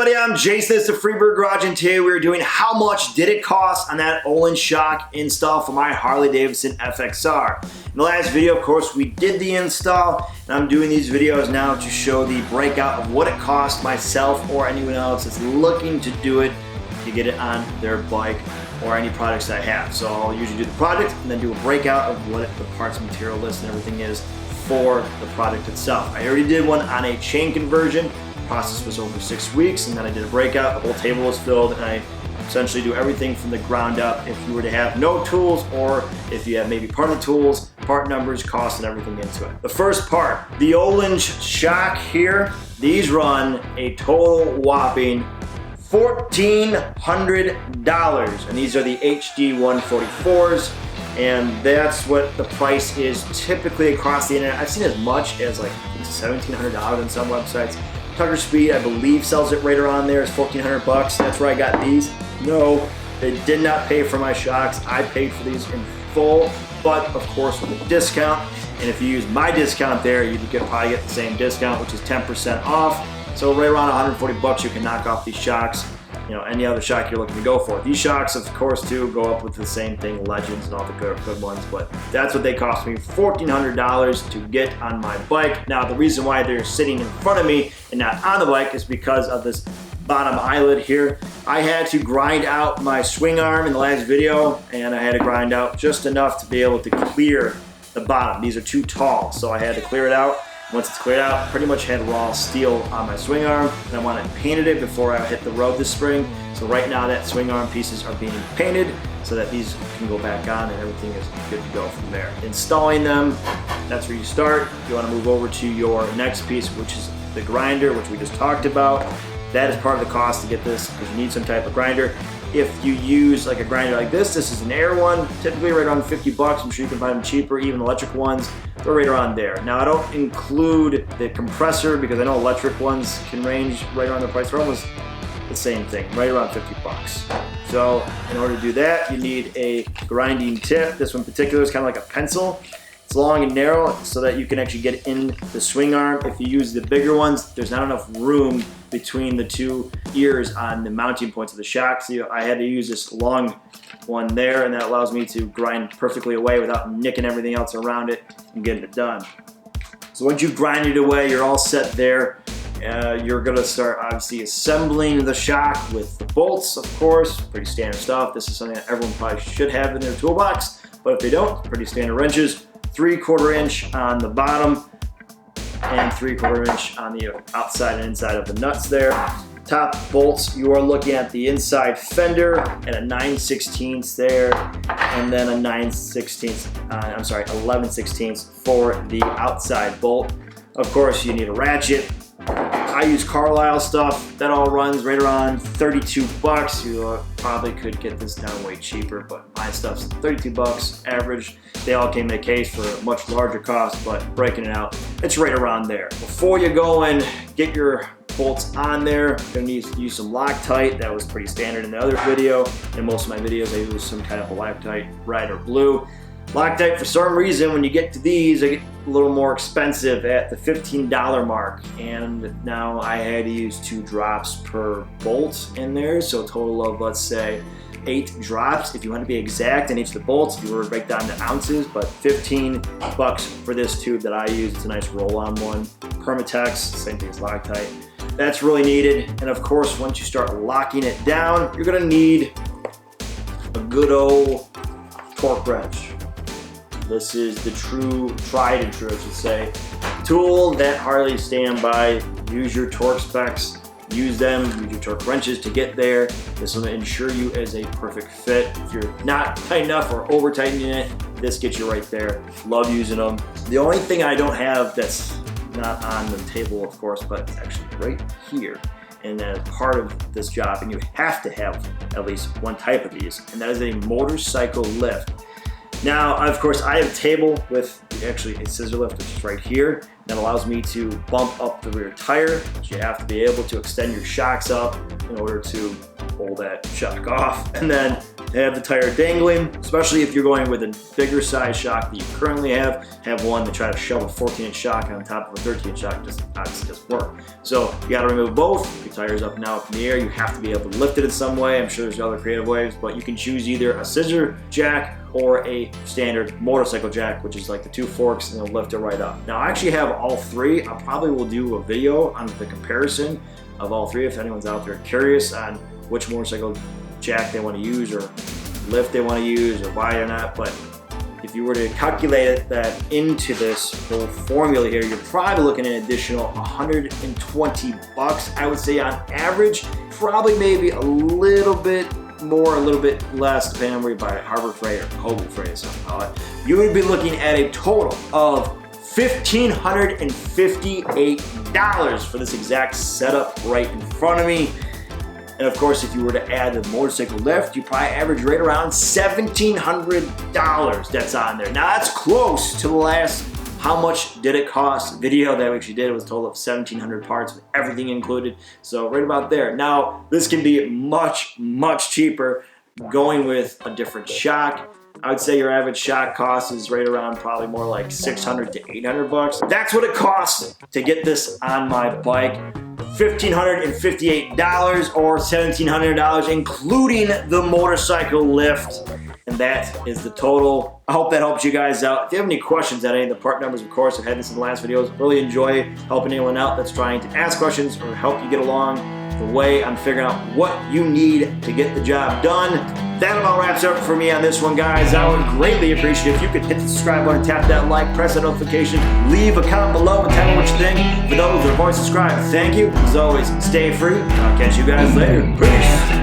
everybody, I'm Jason, it's the Freebird Garage, and today we're doing how much did it cost on that Ohlins shock install for my Harley Davidson FXR. In the last video, of course, we did the install, and I'm doing these videos now to show the breakout of what it cost myself or anyone else that's looking to do it to get it on their bike or any products that I have. So I'll usually do the product and then do a breakout of what the parts, material list, and everything is for the product itself. I already did one on a chain conversion. The process was over 6 weeks, and then I did a breakout. The whole table was filled, and I essentially do everything from the ground up. If you were to have no tools, or if you have maybe part of the tools, part numbers, cost, and everything into it. The first part, the Ohlins shock here, these run a total whopping $1,400, and these are the HD 144s, and that's what the price is typically across the internet. I've seen as much as like $1,700 on some websites. Tucker Speed, I believe, sells it right around there. It's $1,400 bucks. That's where I got these. No, they did not pay for my shocks. I paid for these in full, but of course with a discount. And if you use my discount there, you could probably get the same discount, which is 10% off. So right around 140 bucks, you can knock off these shocks. You know, any other shock you're looking to go for. These shocks, of course, too, go up with the same thing, Legends and all the good ones, but that's what they cost me, $1,400 to get on my bike. Now, the reason why they're sitting in front of me and not on the bike is because of this bottom eyelid here. I had to grind out my swing arm in the last video, and I had to grind out just enough to be able to clear the bottom. These are too tall, so I had to clear it out. Once it's cleared out, pretty much had raw steel on my swing arm, and I want to painted it before I hit the road this spring. So right now that swing arm pieces are being painted so that these can go back on and everything is good to go from there. Installing them, that's where you start. You want to move over to your next piece, which is the grinder, which we just talked about. That is part of the cost to get this because you need some type of grinder. If you use like a grinder like this is an air one, typically right around 50 bucks. I'm sure you can buy them cheaper, even electric ones. They're right around there. Now I don't include the compressor because I know electric ones can range right around the price. They're almost the same thing, right around 50 bucks. So in order to do that, you need a grinding tip. This one in particular is kind of like a pencil. It's long and narrow so that you can actually get in the swing arm. If you use the bigger ones, there's not enough room between the two ears on the mounting points of the shock. So I had to use this long one there, and that allows me to grind perfectly away without nicking everything else around it and getting it done. So once you've grinded away, you're all set there. You're gonna start obviously assembling the shock with the bolts, of course, pretty standard stuff. This is something that everyone probably should have in their toolbox, but if they don't, pretty standard wrenches. 3/4 inch on the bottom and 3/4 inch on the outside and inside of the nuts there. Top bolts, you are looking at the inside fender and a 9/16 there, and then a 11/16 for the outside bolt. Of course, you need a ratchet. I use Carlisle stuff. That all runs right around 32 bucks. You probably could get this down way cheaper, but my stuff's 32 bucks average. They all came in a case for a much larger cost, but breaking it out, it's right around there. Before you go and get your bolts on there, you're gonna need to use some Loctite. That was pretty standard in the other video. In most of my videos, I use some kind of a Loctite, red or blue. Loctite, for some reason, when you get to these, they get a little more expensive at the $15 mark. And now I had to use 2 drops per bolt in there. So a total of, let's say, 8 drops if you want to be exact in each of the bolts, if you were to break down to ounces, but 15 bucks for this tube that I use. It's a nice roll-on one. Permatex, same thing as Loctite. That's really needed. And of course, once you start locking it down, you're gonna need a good old torque wrench. This is the tried and true, I should say, tool that Harley stand by. Use your torque specs, use them, use your torque wrenches to get there. This will ensure you as a perfect fit. If you're not tight enough or over tightening it, this gets you right there. Love using them. The only thing I don't have that's not on the table, of course, but it's actually right here, and as part of this job, and you have to have at least one type of these, and that is a motorcycle lift. Now, of course, I have a table with actually a scissor lift, which is right here. That allows me to bump up the rear tire, but you have to be able to extend your shocks up in order to pull that shock off. And then have the tire dangling, especially if you're going with a bigger size shock that you currently have one to try to shove a 14-inch shock on top of a 13-inch shock just obviously doesn't work. So you gotta remove both. Your tire's up and out in the air. You have to be able to lift it in some way. I'm sure there's other creative ways, but you can choose either a scissor jack or a standard motorcycle jack, which is like the 2 forks, and it'll lift it right up. Now I actually have all three. I probably will do a video on the comparison of all three if anyone's out there curious on which motorcycle jack they want to use or lift they want to use or why or not. But if you were to calculate that into this whole formula here, you're probably looking at an additional 120 bucks. I would say on average, probably maybe a little bit more, a little bit less, depending on where you buy it, Harbor Freight or Kobe Freight or something call it. You would be looking at a total of $1,558 for this exact setup right in front of me. And of course, if you were to add the motorcycle lift, you probably average right around $1,700 that's on there. Now that's close to the last how much did it cost video that we actually did. It was a total of 1,700 parts with everything included. So right about there. Now this can be much, much cheaper going with a different shock. I would say your average shock cost is right around probably more like 600 to 800 bucks. That's what it costs to get this on my bike. $1,558 or $1,700 including the motorcycle lift. And that is the total. I hope that helps you guys out. If you have any questions on any of the part numbers, of course, I've had this in the last videos. Really enjoy helping anyone out that's trying to ask questions or help you get along the way on figuring out what you need to get the job done. That about wraps up for me on this one, guys. I would greatly appreciate it if you could hit the subscribe button, tap that like, press that notification, leave a comment below and tell me what you think. For those that have already subscribed, thank you. As always, stay free. I'll catch you guys later. Peace.